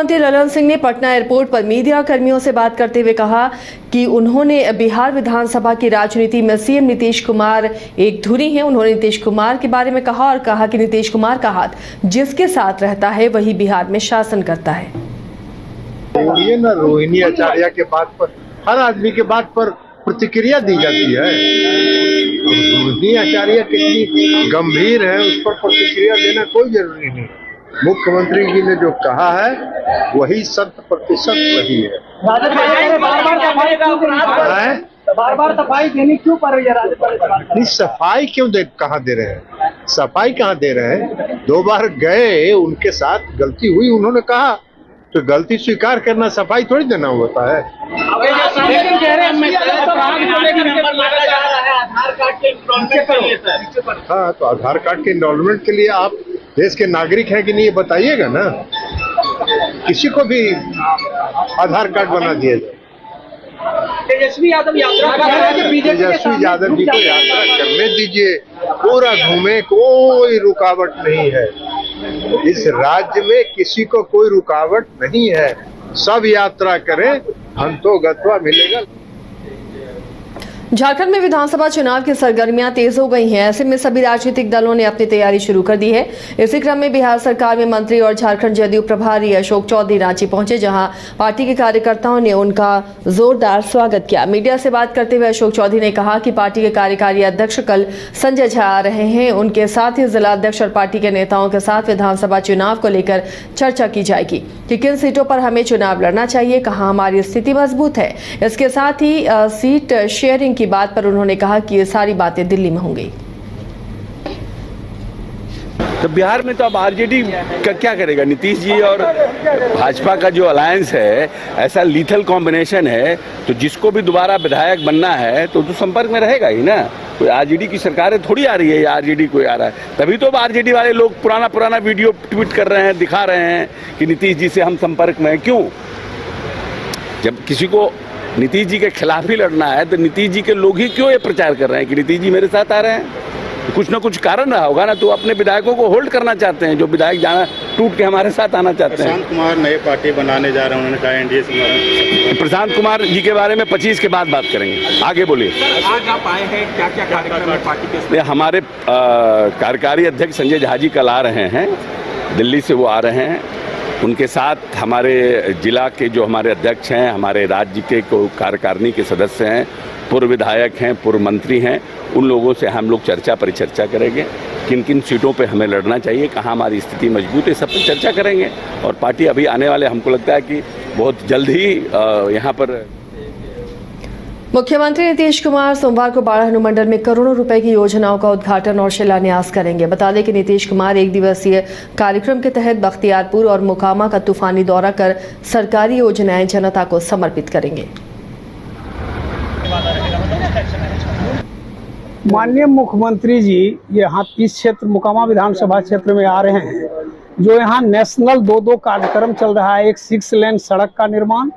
मंत्री ललन सिंह ने पटना एयरपोर्ट पर मीडिया कर्मियों से बात करते हुए कहा कि उन्होंने बिहार विधानसभा की राजनीति में सीएम नीतीश कुमार एक धुरी हैं। उन्होंने नीतीश कुमार के बारे में कहा और कहा कि नीतीश कुमार का हाथ जिसके साथ रहता है वही बिहार में शासन करता है। रोहिणी आचार्य के बात पर हर आदमी के बात पर प्रतिक्रिया दी जाती है। रोहिणी आचार्य कितनी गंभीर है उस पर प्रतिक्रिया देना कोई जरूरी नहीं। मुख्यमंत्री जी ने जो कहा है वही 100% वही है। बार बार सफाई देनी क्यों पड़ रही है राज्यपाल? सफाई क्यों कहाँ दे रहे हैं? सफाई कहाँ दे रहे हैं? 2 बार गए, उनके साथ गलती हुई, उन्होंने कहा तो गलती स्वीकार करना सफाई थोड़ी देना होता है। हाँ, तो आधार कार्ड के इनरोलमेंट के लिए आप देश के नागरिक हैं कि नहीं ये बताइएगा ना। किसी को भी आधार कार्ड बना दिया जाए। तेजस्वी यादव तेजस्वी यादव जी को यात्रा करने दीजिए, पूरा घूमे, कोई रुकावट नहीं है। इस राज्य में किसी को कोई रुकावट नहीं है, सब यात्रा करें, हंतो गत्वा मिलेगा। झारखंड में विधानसभा चुनाव की सरगर्मियां तेज हो गई हैं। ऐसे में सभी राजनीतिक दलों ने अपनी तैयारी शुरू कर दी है। इसी क्रम में बिहार सरकार में मंत्री और झारखंड जदयू प्रभारी अशोक चौधरी रांची पहुंचे, जहां पार्टी के कार्यकर्ताओं ने उनका जोरदार स्वागत किया। मीडिया से बात करते हुए अशोक चौधरी ने कहा कि पार्टी के कार्यकारी अध्यक्ष कल संजय झा आ रहे हैं। उनके साथ ही जिला अध्यक्ष और पार्टी के नेताओं के साथ विधानसभा चुनाव को लेकर चर्चा की जाएगी कि किन सीटों पर हमें चुनाव लड़ना चाहिए, कहां हमारी स्थिति मजबूत है। इसके साथ ही सीट शेयरिंग की बात पर उन्होंने कहा कि ये सारी बातें दिल्ली में होंगी। तो बिहार में तो अब आरजेडी का क्या करेगा? नीतीश जी और भाजपा का जो अलायंस है, ऐसा लीथल कॉम्बिनेशन है, तो जिसको भी दोबारा विधायक बनना है तो संपर्क में रहेगा ही ना। कोई आरजेडी की सरकारें थोड़ी आ रही है या आरजेडी कोई आ रहा है। तभी तो अब आरजेडी वाले लोग पुराना वीडियो ट्वीट कर रहे हैं, दिखा रहे हैं कि नीतीश जी से हम संपर्क में हैं। क्यों? जब किसी को नीतीश जी के खिलाफ ही लड़ना है तो नीतीश जी के लोग ही क्यों ये प्रचार कर रहे हैं कि नीतीश जी मेरे साथ आ रहे हैं? तो कुछ ना कुछ कारण रहा होगा ना। तो अपने विधायकों को होल्ड करना चाहते हैं, जो विधायक जाना टूट के हमारे साथ आना चाहते हैं। प्रशांत कुमार नए पार्टी बनाने जा रहे हैं, उन्होंने कहा एनडीए से। प्रशांत कुमार जी के बारे में 25 के बाद बात करेंगे। आगे बोलिए। आज आप आए हैं, क्या क्या कार्यक्रम है पार्टी के? हमारे कार्यकारी अध्यक्ष संजय झा जी कल आ रहे हैं, दिल्ली से वो आ रहे हैं। उनके साथ हमारे जिला के जो हमारे अध्यक्ष हैं, हमारे राज्य के कार्यकारिणी के सदस्य हैं, पूर्व विधायक हैं, पूर्व मंत्री हैं, उन लोगों से हम लोग चर्चा परिचर्चा करेंगे। किन किन सीटों पे हमें लड़ना चाहिए, कहाँ हमारी स्थिति मजबूत है, सब पर चर्चा करेंगे। और पार्टी अभी आने वाले, हमको लगता है कि बहुत जल्द ही यहाँ पर मुख्यमंत्री नीतीश कुमार सोमवार को बाढ़ अनुमंडल में करोड़ों रुपए की योजनाओं का उद्घाटन और शिलान्यास करेंगे। बता दें कि नीतीश कुमार 1 दिवसीय कार्यक्रम के तहत बख्तियारपुर और मोकामा का तूफानी दौरा कर सरकारी योजनाएं जनता को समर्पित करेंगे। माननीय मुख्यमंत्री जी यहाँ इस क्षेत्र मोकामा विधानसभा क्षेत्र में आ रहे हैं, जो यहाँ नेशनल 2 कार्यक्रम चल रहा है। एक 6 लेन सड़क का निर्माण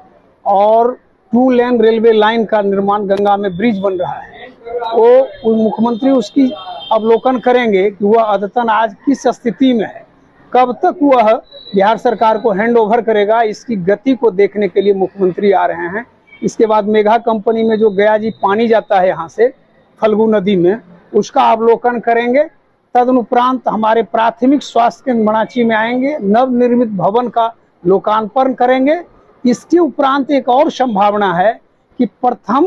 और 2 लेन रेलवे लाइन का निर्माण, गंगा में ब्रिज बन रहा है। वो मुख्यमंत्री उसकी अवलोकन करेंगे कि वह अद्यतन आज किस स्थिति में है, कब तक वह बिहार सरकार को हैंड ओवर करेगा, इसकी गति को देखने के लिए मुख्यमंत्री आ रहे हैं। इसके बाद मेघा कंपनी में जो गया जी पानी जाता है यहाँ से फल्गु नदी में, उसका अवलोकन करेंगे। तदनुपरांत हमारे प्राथमिक स्वास्थ्य केंद्र मणाची में आएंगे, नवनिर्मित भवन का लोकार्पण करेंगे। इसके उपरांत एक और संभावना है कि प्रथम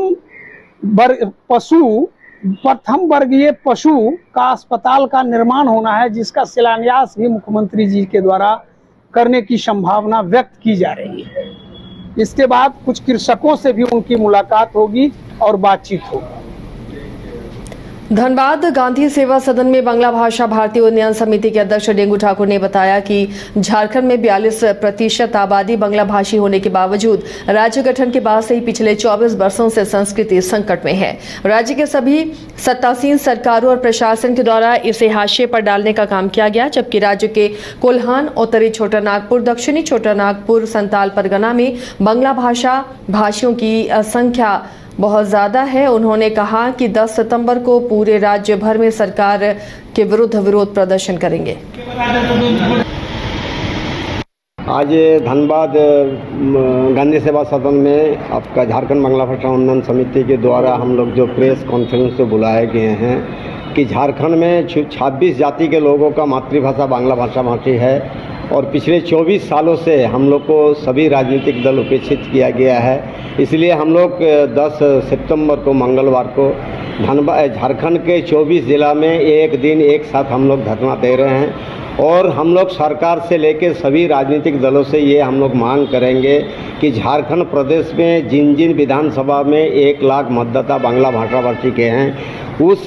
वर्गीय पशु का अस्पताल का निर्माण होना है, जिसका शिलान्यास भी मुख्यमंत्री जी के द्वारा करने की संभावना व्यक्त की जा रही है। इसके बाद कुछ कृषकों से भी उनकी मुलाकात होगी और बातचीत होगी। धनबाद गांधी सेवा सदन में बांग्ला भाषा भारतीय उन्नयन समिति के अध्यक्ष डेंगू ठाकुर ने बताया कि झारखंड में 42% आबादी बांग्ला भाषी होने के बावजूद राज्य गठन के बाद से ही पिछले 24 वर्षों से संस्कृति संकट में है। राज्य के सभी सत्तासीन सरकारों और प्रशासन के द्वारा इसे हाशिए पर डालने का काम किया गया, जबकि राज्य के कोल्हान, उत्तरी छोटा नागपुर, दक्षिणी छोटा नागपुर, संताल परगना में बांग्ला भाषा भाषियों की संख्या बहुत ज्यादा है। उन्होंने कहा कि 10 सितंबर को पूरे राज्य भर में सरकार के विरुद्ध विरोध प्रदर्शन करेंगे। आज धनबाद गांधी सेवा सदन में आपका झारखंड बांग्ला भाषा उन्नयन समिति के द्वारा हम लोग जो प्रेस कॉन्फ्रेंस से बुलाए गए हैं कि झारखंड में 26 जाति के लोगों का मातृभाषा बांग्ला भाषा भाषी है और पिछले 24 सालों से हम लोग को सभी राजनीतिक दल उपेक्षित किया गया है। इसलिए हम लोग 10 सितंबर को मंगलवार को झारखंड के 24 जिला में एक दिन एक साथ हम लोग धरना दे रहे हैं और हम लोग सरकार से लेकर सभी राजनीतिक दलों से ये हम लोग मांग करेंगे कि झारखंड प्रदेश में जिन जिन विधानसभा में 1 लाख मतदाता बांग्ला भाषा भाषी के हैं उस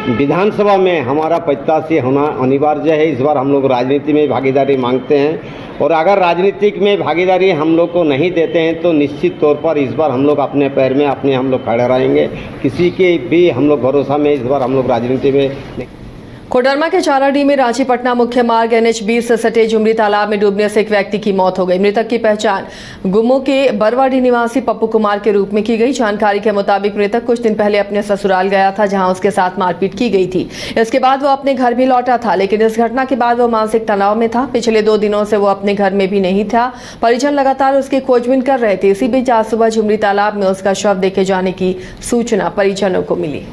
विधानसभा में हमारा 85 होना अनिवार्य है। इस बार हम लोग राजनीति में भागीदारी मांगते हैं और अगर राजनीतिक में भागीदारी हम लोग को नहीं देते हैं तो निश्चित तौर पर इस बार हम लोग अपने पैर में हम लोग खड़े रहेंगे। किसी के भी हम लोग भरोसा में इस बार हम लोग राजनीति में। कोडरमा के चाराडी में रांची पटना मुख्य मार्ग NH20 से सटे झुमरी तालाब में डूबने से एक व्यक्ति की मौत हो गई। मृतक की पहचान गुमो के बरवाडी निवासी पप्पू कुमार के रूप में की गई। जानकारी के मुताबिक मृतक कुछ दिन पहले अपने ससुराल गया था जहां उसके साथ मारपीट की गई थी। इसके बाद वो अपने घर भी लौटा था, लेकिन इस घटना के बाद वो मानसिक तनाव में था। पिछले 2 दिनों से वो अपने घर में भी नहीं था। परिजन लगातार उसकी खोजबीन कर रहे थे। इसी बीच आज सुबह झुमरी तालाब में उसका शव देखे जाने की सूचना परिजनों को मिली।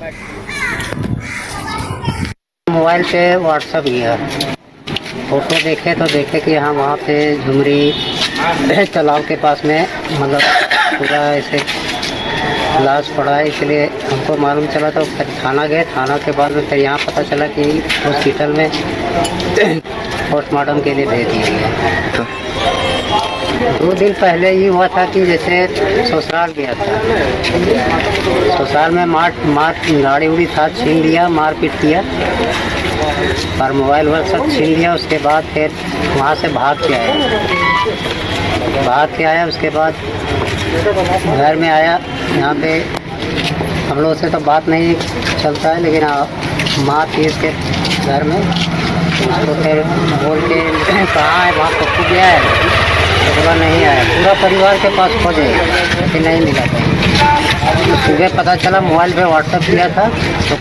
मोबाइल पे व्हाट्सअप किया, फोटो देखे तो देखे कि हाँ वहाँ पे झुमरी तालाब के पास में मतलब पूरा ऐसे लाश पड़ा है। इसलिए हमको मालूम चला तो फिर थाना गए। थाना के बाद में फिर यहाँ पता चला कि हॉस्पिटल में पोस्टमार्टम के लिए भेज दिया गया। 2 दिन पहले ही हुआ था कि जैसे ससुराल गया था, ससुराल में मार गाड़ी उड़ी था, छीन लिया, मारपीट किया और मोबाइल वोबाइल सब छीन लिया। उसके बाद फिर वहाँ से भाग के आया। उसके बाद घर में आया। यहाँ पे हम लोग से तो बात नहीं चलता है, लेकिन माँ थी इसके घर में, उसको फिर बोल के कहाँ है वहाँ पप्पू गया है तो बोला नहीं आया। पूरा परिवार के पास खोजे लेकिन नहीं मिला था। सुबह पता चला मोबाइल पे व्हाट्सएप किया था तो